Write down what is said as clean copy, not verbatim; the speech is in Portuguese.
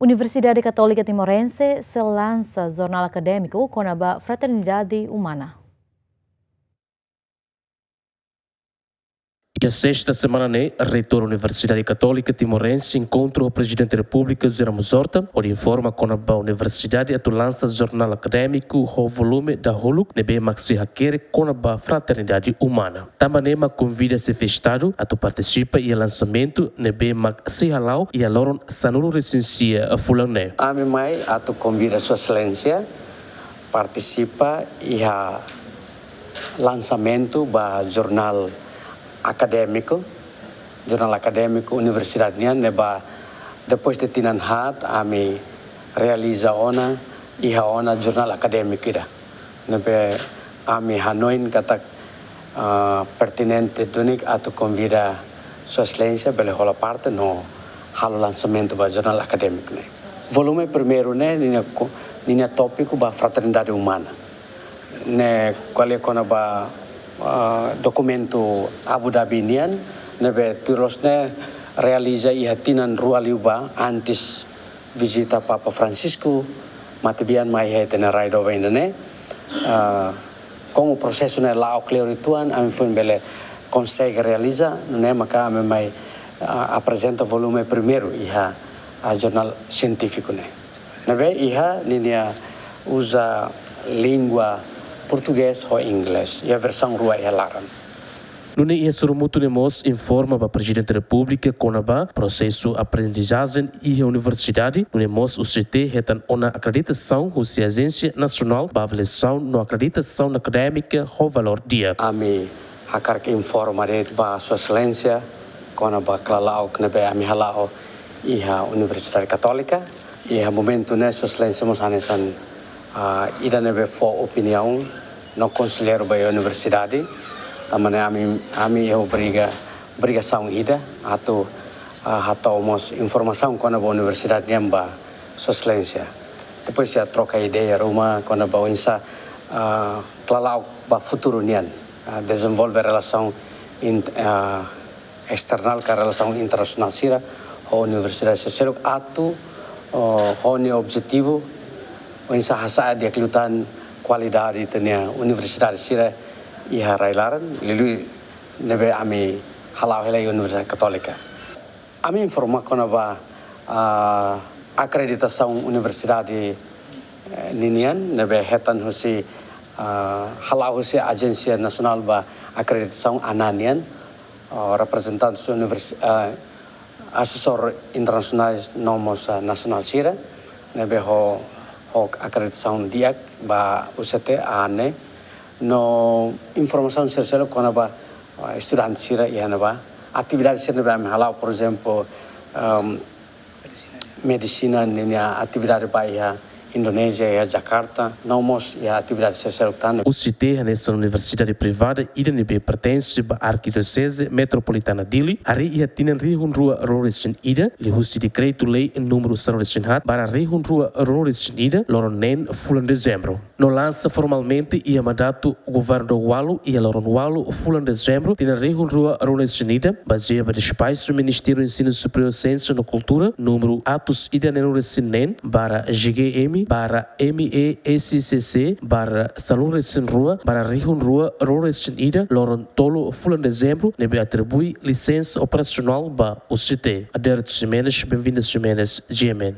Universidade Kato lika Timorense sei Lansa Jornal Akade miku Kona-ba Franternidade Umana. E a sexta semana, reitor da Universidade Kato lika Timorense encontra o presidente da República, José Ramuzorta, onde informa Kona-ba Universidade a Lansa Jornal Akademiku o volume da Huluk, nebe maxi hakere Kona-ba Franternidade Umana. Também convida a ser festado a participa e lançamento nebe maxi halau e a loron sanulu recensia a fulane. Ami mai atau convida Sua Excelência participa e a lançamento ba jornal akademiku, Jornal Akade miku Universidade nian neba depois de tinan hat ami realiza ona iha ona Jornal Akademiku ida nebe ami hanoin katak pertinente dunik atau convida Sua Excelência bele hola parte no halo lançamento ba Jornal Akademiku ne. Volume primeiro ne nina tópico ba Franternidade Umana ne qual é Kona-ba documento Abu Dhabi nian nebe terusnya realiza ihatinan rua liuba antes visita Papa Francisco matibian mai hetena raido vendene como processo ne lao clarituan ami foi bele consegue realiza ne maka ami mai apresenta volume primeiro iha a jornal científico ne nebe iha ninia usa língua português ou inglês e a versão rua é laran. Nune ia surumutu nemos informa para presidente da República Kona-ba processo aprendizagem e a universidade nune mos UCT retan ona acreditação a agência nacional para avaliação no acreditação acadêmica o valor dia. Ami hakar que informa de ba Sua Excelência Kona-ba klalau knebe ami halau e a Universidade Católica e a momento ne Sua Excelência mos hanesan ida nebe for opinião no conselheiro da universidade também ami eu obrigação ida atau mos informação com a universidade niamba Sua Excelência depois já troca ideia rumah com a insa clalau ba futuro nian desenvolver relação external com a relação internacional sira a universidade seselo atau honi objetivo insa hasa dia kelutan qualidade tenia universidade sira iha railaran lilu nebe ami halau helai Universidade Católica ami informa Kona-ba acreditação universidade ninian nebe hetan husi halau husi agência nacional ba acreditação ananian representante assessor internacional nomos nacional sira nebe ho acreditação dia ba UCT ane no informação sercelo Kona-ba estudante sira ia ba atividade sira ba halau por exemplo medicina ninya atividade ba ia Indonésia e Jakarta, nomos e a atividade social tana. O CT nessa universidade privada IDNB pertence à arquidiocese metropolitana dele. Ari ia tinan rihun rua roresin ida, li husi decreto lei número 100 para rihun rua roresin ida, loronen fulan dezembro. No lança formalmente ia mandato o governo do Walu e a loron Walu fulan dezembro, tinan rihun rua roresin ida, baseada de espaço do Ministério do Ensino Superior Ciência e Cultura, número atos ida nenuresinen para GGM para MESCC para Salão Recém Rua para Rihun Rua Recém Ida Loron Tolo Fulan Dezembro nebe atribui licença operacional para o CT. Aderto Ximenes, bem-vindas Ximenes, GMN.